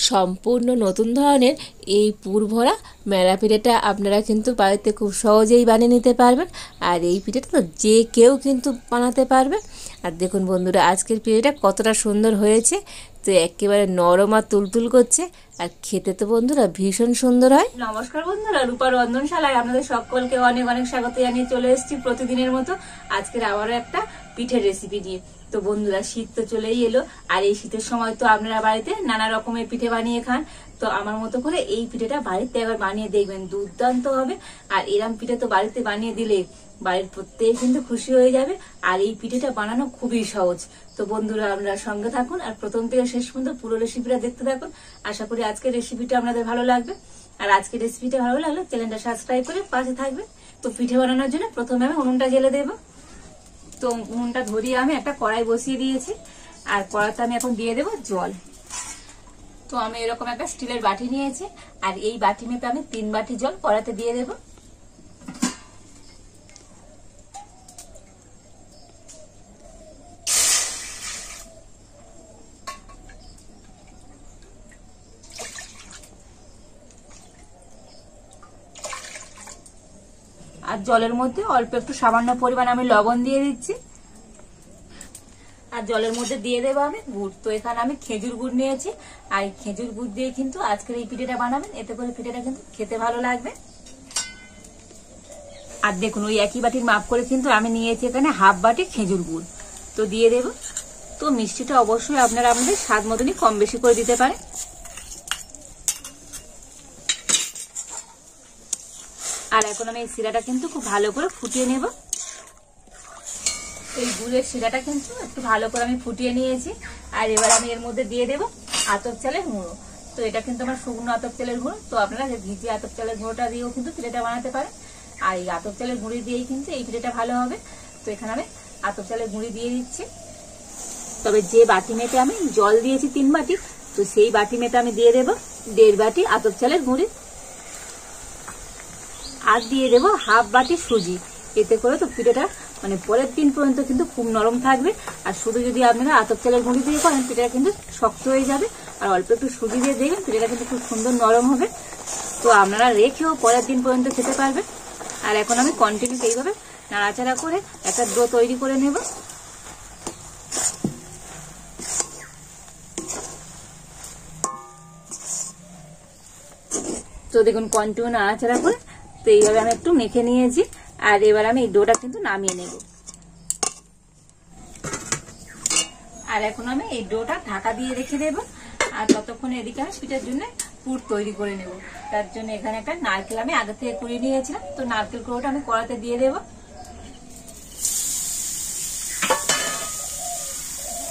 সম্পূর্ণ নতুন ধরনের এই পুর ভরা মেলা পিঠেটা আপনারা কিন্তু বাড়িতে খুব সহজেই বানিয়ে নিতে পারবেন। আর এই পিঠেটা তো যে কেউ কিন্তু বানাতে পারবে। আর দেখুন বন্ধুরা, আজকের পিঠেটা কতটা সুন্দর হয়েছে। তো একেবারে নরম আর তুলতুল করছে, আর খেতে তো বন্ধুরা ভীষণ সুন্দর হয়। নমস্কার বন্ধুরা, রূপার রন্ধনশালায় আপনাদের সকলকে অনেক অনেক স্বাগত জানিয়ে চলে এসেছি প্রতিদিনের মতো আজকের আবারও একটা পিঠের রেসিপি নিয়ে। তো বন্ধুরা, শীত তো চলেই এলো, আর এই শীতের সময় তো আপনারা বাড়িতে নানা রকমের পিঠে বানিয়ে খান। তো আমার মতো করে এই পিঠেটা বাড়িতে একবার বানিয়ে দেখবেন, দুর্দান্ত হবে। আর এরম পিঠে তো বাড়িতে বানিয়ে দিলে বাড়ির প্রত্যেকে কিন্তু খুশি হয়ে যাবে। আর এই পিঠেটা বানানো খুবই সহজ। তো বন্ধুরা, আপনারা সঙ্গে থাকুন আর প্রথম থেকে শেষ পর্যন্ত পুরো রেসিপিটা দেখতে থাকুন। আশা করি আজকের রেসিপিটা আপনাদের ভালো লাগবে। আর আজকের রেসিপিটা ভালো লাগলে চ্যানেলটা সাবস্ক্রাইব করে পাশে থাকবে। তো পিঠে বানানোর জন্য প্রথমে আমি উনুনটা জ্বেলে দেবো। তো উনুনটা ধরিয়ে আমি একটা কড়াই বসিয়ে দিয়েছি, আর কড়াইতে আমি এখন দিয়ে দেবো জল। তো আমি এরকম একটা স্টিলের বাটি নিয়েছি, আর এই বাটি মেপে আমি 3 বাটি জল কড়াইতে দিয়ে দেবো। আর জলের মধ্যে অল্প একটু সামান্য পরিমাণ আমি লবণ দিয়ে দিচ্ছি। আর জলের মধ্যে দিয়ে দেবো আমি গুড়। তো এখানে আমি খেজুর গুড় নিয়েছি, আর খেজুর গুড় দিয়ে কিন্তু আজকের এই পিঠেটা বানাবেন, এতে করে পিঠেটা কিন্তু খেতে ভালো লাগবে। আর দেখুন, ওই একই বাটির মাপ করে কিন্তু আমি নিয়েছি এখানে হাফ বাটি খেজুর গুড়। তো দিয়ে দেব। তো মিষ্টিটা অবশ্যই আপনারা আপনাদের স্বাদ মতনই কম বেশি করে দিতে পারেন। আর এখন আমি এই শিরাটা কিন্তু খুব ভালো করে ফুটিয়ে নেব। এই গুড়ের শিরাটা কিন্তু একটু ভালো করে আমি ফুটিয়ে নিয়েছি। আর এবার আমি এর মধ্যে দিয়ে দেব আতপ চালের গুঁড়ো। তো এটা কিন্তু আমার শুকনো আতপ চালের গুঁড়ো। তো আপনারা ভিজি আতপ চালের গুঁড়োটা দিয়েও কিন্তু পিঠেটা বানাতে পারেন। আর এই আতপ চালের গুঁড়ি দিয়েই কিন্তু এই পিঠেটা ভালো হবে। তো এখানে আমি আতপ চালের গুঁড়ি দিয়ে দিচ্ছি। তবে যে বাটি মেপে আমি জল দিয়েছি 3 বাটি, তো সেই বাটি মেপে আমি দিয়ে দেব 1.5 বাটি আতপ চালের গুঁড়ি। আর দিয়ে দেবো হাফ বাটি সুজি। এতে করে তো পিঠেটা মানে পরের দিন পর্যন্ত কিন্তু খুব নরম থাকবে। আর শুধু যদি আপনারা আতপ চালের গুঁড়ি দিয়ে করেন, পিঠেটা কিন্তু শক্ত হয়ে যাবে। আর অল্প একটু সুজি দিয়ে দেখবেন পিঠেটা কিন্তু খুব সুন্দর নরম হবে। তো আপনারা রেখেও পরের দিন পর্যন্ত খেতে পারবেন। আর এখন আমি কন্টিনিউ এইভাবে নাড়াচাড়া করে একটা ডো তৈরি করে নেব। তো দেখুন, কন্টিনিউ নাড়াচাড়া করে তো এইভাবে আমি একটু মেখে নিয়েছি। আর এবার আমি এই ডোটা কিন্তু নামিয়ে নেব। আর এখন আমি এই ডোটা ঢাকা দিয়ে রেখে দেব। আর ততক্ষণে এদিকে আমি পিঠার জন্য পুর তৈরি করে নেব। তার জন্য এখানে একটা নারকেল আমি আগে থেকে কুড়িয়ে নিয়েছিলাম। তো নারকেল কুড়োটা আমি কড়াতে দিয়ে দেব।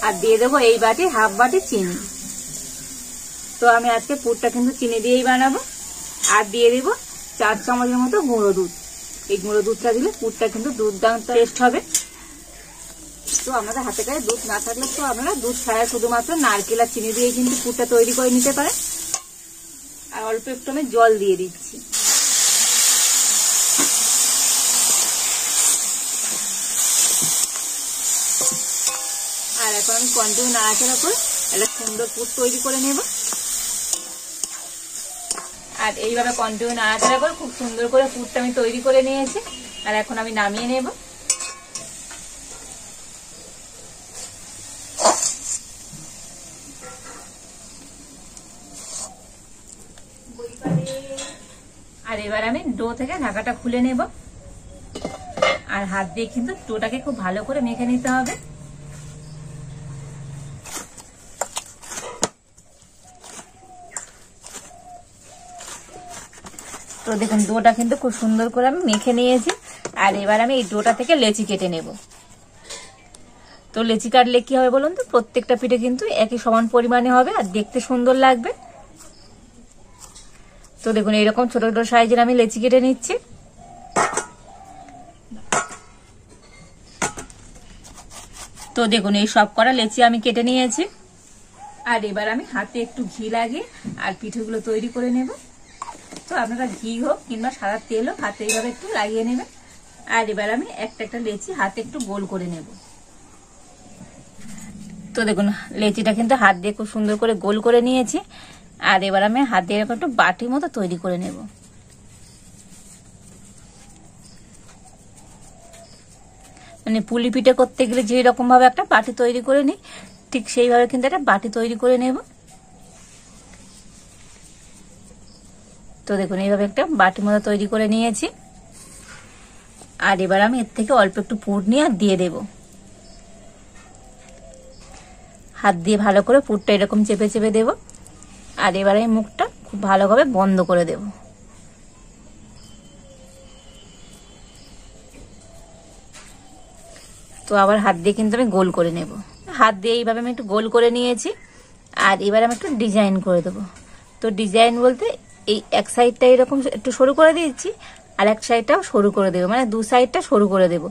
আর দিয়ে দেবো এই বাটি হাফ বাটি চিনি। তো আমি আজকে পুরটা কিন্তু চিনি দিয়েই বানাবো। আর দিয়ে দেব 4 চামচের মতো গুঁড়ো দুধ। এই গুঁড়ো দুধটা দিলে পুরটা কিন্তু দুর্দান্ত টেস্ট হবে। তো আমাদের হাতে কাছে দুধ না থাকলে তো আপনারা দুধ ছাড়া শুধুমাত্র নারকেল আর চিনি দিয়ে কিন্তু পুরটা তৈরি করে নিতে পারেন। আর অল্প একটু আমি জল দিয়ে দিচ্ছি। আর এখন আমি কন্টিনিউ নাড়াচাড়া করে একটা সুন্দর পুর তৈরি করে নেব। আর এইভাবে কন্টিনিউ নাড়াচাড়া করে খুব সুন্দর করে পুরটা আমি তৈরি করে নিয়েছি। আর এখন আমি নামিয়ে নেব। আর এবার আমি ডো থেকে ঢাকাটা খুলে নেব। আর হাত দিয়ে কিন্তু ডোটাকে খুব ভালো করে মেখে নিতে হবে। তো দেখুন, ডোটা কিন্তু খুব সুন্দর করে আমি মেখে নিয়েছি। আর এবার আমি এই ডোটা থেকে লেচি কেটে নেব। তো লেচি কাটলে কি হবে বলুন তো, প্রত্যেকটা পিঠে কিন্তু একই সমান পরিমাণে হবে আর দেখতে সুন্দর লাগবে। তো দেখুন, এরকম ছোট ছোট সাইজের আমি লেচি কেটে নিচ্ছি। তো দেখুন, এই সব করা লেচি আমি কেটে নিয়েছি। আর এবার আমি হাতে একটু ঘি লাগিয়ে আর পিঠেগুলো তৈরি করে নেব। তো আপনারা ঘি হোক কিংবা সাদা তেল হোক, হাতে এইভাবে একটু লাগিয়ে নেবেন। আর এবার আমি একটা একটা লেচি হাতে একটু গোল করে নেব। তো দেখুন, লেচিটা কিন্তু হাত দিয়ে খুব সুন্দর করে গোল করে নিয়েছি। আর এবার আমি হাত দিয়ে একটু বাটির মতো তৈরি করে নেব। মানে পুলি পিঠে করতে গেলে যে রকম ভাবে একটা বাটি তৈরি করে নিই, ঠিক সেইভাবে কিন্তু একটা বাটি তৈরি করে নেব। তো দেখুন এইভাবে একটা বাটির মতো তৈরি করে নিয়েছি। আর এবার আমি এর থেকে অল্প একটু পুর নিয়ে আর দিয়ে দেব। হাত দিয়ে ভালো করে পুরটা এরকম চেপে চেপে দেব। আর এবার আমি মুখটা খুব ভালোভাবে বন্ধ করে দেব। তো আবার হাত দিয়ে কিন্তু আমি গোল করে নেব। হাত দিয়ে এইভাবে আমি একটু গোল করে নিয়েছি। আর এবার আমি একটু ডিজাইন করে দেবো। তো ডিজাইন বলতে এই এক সাইডটা এরকম একটু সরু করে দিয়েছি, আর এক সাইডটাও সরু করে দেবো, মানে দু সাইডটা সরু করে দেবো।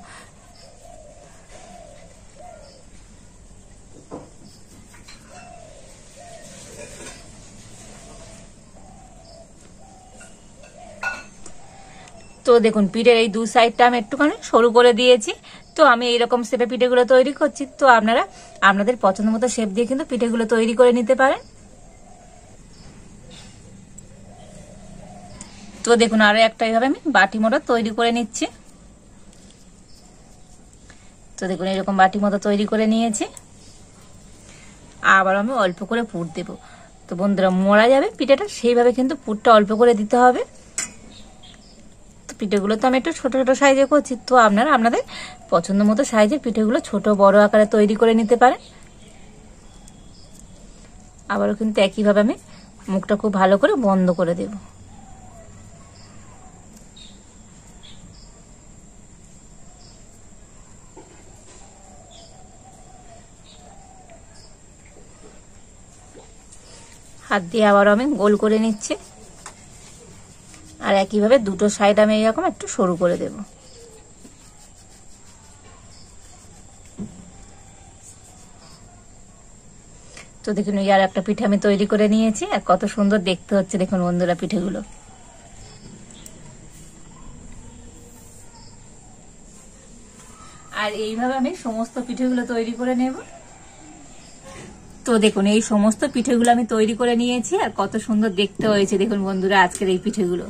তো দেখুন পিঠের এই দু সাইডটা আমি একটুখানি সরু করে দিয়েছি। তো আমি এইরকম শেপে পিঠেগুলো তৈরি করছি। তো আপনারা আপনাদের পছন্দ মতো শেপ দিয়ে কিন্তু পিঠেগুলো তৈরি করে নিতে পারেন। তো দেখুন আরো একটা এইভাবে আমি বাটি মতো তৈরি করে নিচ্ছি। তো দেখুন এরকম বাটি মতো তৈরি করে নিয়েছি। আবার আমি অল্প করে পুর দেব। তো বন্ধুরা মোড়া যাবে পিঠেটা, সেইভাবে কিন্তু পুরটা অল্প করে দিতে হবে। তো পিঠেগুলো তো আমি একটু ছোট ছোট সাইজে করছি। তো আপনারা আপনাদের পছন্দ মতো সাইজের পিঠেগুলো ছোট বড় আকারে তৈরি করে নিতে পারেন। আবারও কিন্তু একইভাবে আমি মুখটা খুব ভালো করে বন্ধ করে দেব। হাত দিয়ে আবারও আমি গোল করে নিচ্ছি। আর একইভাবে দুটো সাইড আমি এরকম একটু সরু করে দেব। তো দেখুন আর একটা পিঠে আমি তৈরি করে নিয়েছি। আর কত সুন্দর দেখতে হচ্ছে দেখুন বন্ধুরা পিঠেগুলো। আর এইভাবে আমি সমস্ত পিঠেগুলো তৈরি করে নেব। তো দেখুন এই সমস্ত পিঠেগুলো আমি তৈরি করে নিয়েছি। আর কত সুন্দর দেখতে হয়েছে দেখুন বন্ধুরা আজকের এই পিঠেগুলো।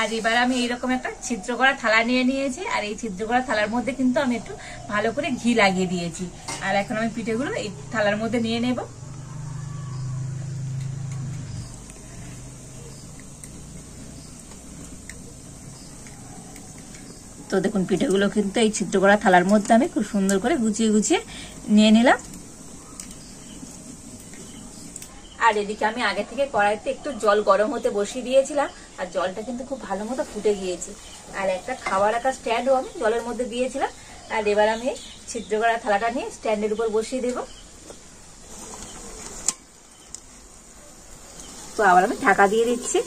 আর এবার আমি এইরকম একটা ছিদ্র করা থালা নিয়ে নিয়েছি। আর এই ছিদ্র করা থালার মধ্যে কিন্তু আমি একটু ভালো করে ঘি লাগিয়ে দিয়েছি। আর এখন আমি পিঠেগুলো এই থালার মধ্যে নিয়ে নেব। তো দেখুন পিঠেগুলো কিন্তু এই ছিদ্র করা থালার মধ্যে আমি খুব সুন্দর করে গুছিয়ে গুছিয়ে নিয়ে নিলাম। আর এদিকে আমি আগে থেকে কড়াইতে একটু জল গরম হতে বসিয়ে দিয়েছিলাম। আর জলটা কিন্তু খুব ভালো মতো ফুটে গিয়েছে। আর একটা খাবার রাখার স্ট্যান্ডও আমি জলের মধ্যে দিয়েছিলাম। আর এবার আমি ছিদ্র করা থালাটা নিয়ে স্ট্যান্ডের উপর বসিয়ে দেব। তো আবার আমি ঢাকা দিয়ে দিচ্ছি।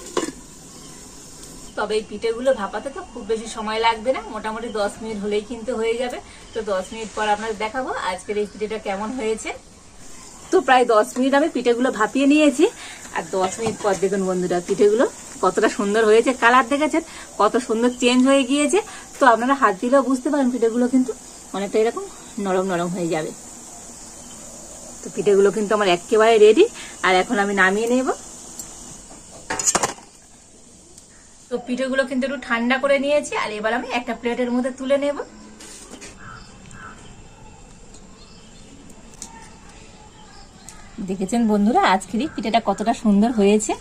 তবে এই পিঠেগুলো ভাপাতে তো খুব বেশি সময় লাগবে না, মোটামুটি 10 মিনিট হলেই কিন্তু হয়ে যাবে। তো 10 মিনিট পর আপনাদের দেখাবো আজকের এই পিঠেটা কেমন হয়েছে। তো প্রায় 10 মিনিট আমি পিঠেগুলো ভাপিয়ে নিয়েছি। আর 10 মিনিট পর দেখুন বন্ধুরা পিঠেগুলো কতটা সুন্দর হয়েছে, কালার দেখেছেন কত সুন্দর চেঞ্জ হয়ে গিয়েছে। তো আপনারা হাত দিলেও বুঝতে পারেন পিঠেগুলো কিন্তু অনেকটা এরকম নরম নরম হয়ে যাবে। তো পিঠেগুলো কিন্তু আমার একেবারে রেডি। আর এখন আমি নামিয়ে নেব। তো পিঠেগুলো কিন্তু একটু ঠান্ডা করে নিয়েছি। আর এবার আমি একটা প্লেটের মধ্যে তুলে নেব। দেখেছেন বন্ধুরা আজকের এই পিঠেটা কতটা সুন্দর হয়েছে।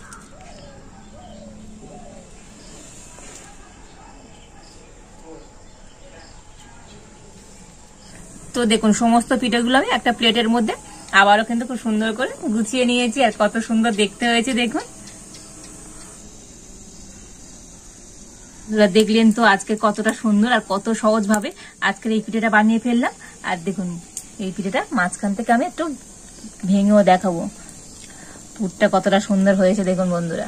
তো দেখুন সমস্ত পিঠেগুলো আমি একটা প্লেটের মধ্যে আবারও কিন্তু খুব সুন্দর করে গুছিয়ে নিয়েছি। আর কত সুন্দর দেখতে হয়েছে দেখুন। দেখলেন তো আজকে কতটা সুন্দর আর কত সহজ ভাবে আজকের এই পিঠেটা বানিয়ে ফেললাম। আর দেখুন এই পিঠেটা মাঝখান থেকে আমি একটু ভেঙেও দেখাবো পুরটা কতটা সুন্দর হয়েছে দেখুন বন্ধুরা।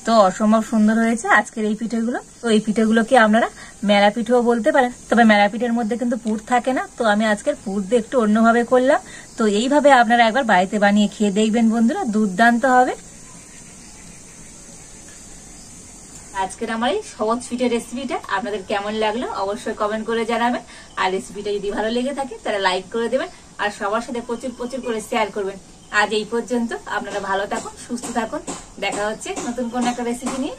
তো অসম্ভব সুন্দর হয়েছে আজকের এই পিঠেগুলো। তো এই পিঠেগুলোকে আপনারা মেলা পিঠেও বলতে পারেন, তবে মেলা পিঠের মধ্যে কিন্তু পুর থাকে না। তো আমি আজকের পুর দিয়ে একটু অন্যভাবে করলাম। তো এইভাবে আপনারা একবার বাড়িতে বানিয়ে খেয়ে দেখবেন বন্ধুরা, দুর্দান্ত হবে। আজকের আমার এই সহজ পিঠের রেসিপিটা আপনাদের কেমন লাগলো অবশ্যই কমেন্ট করে জানাবেন। আর রেসিপিটা যদি ভালো লেগে থাকে তাহলে লাইক করে দেবেন, আর সবার সাথে প্রচুর প্রচুর করে শেয়ার করবেন। আজ এই পর্যন্ত, আপনারা ভালো থাকুন, সুস্থ থাকুন, দেখা হচ্ছে নতুন কোন একটা রেসিপি নিয়ে।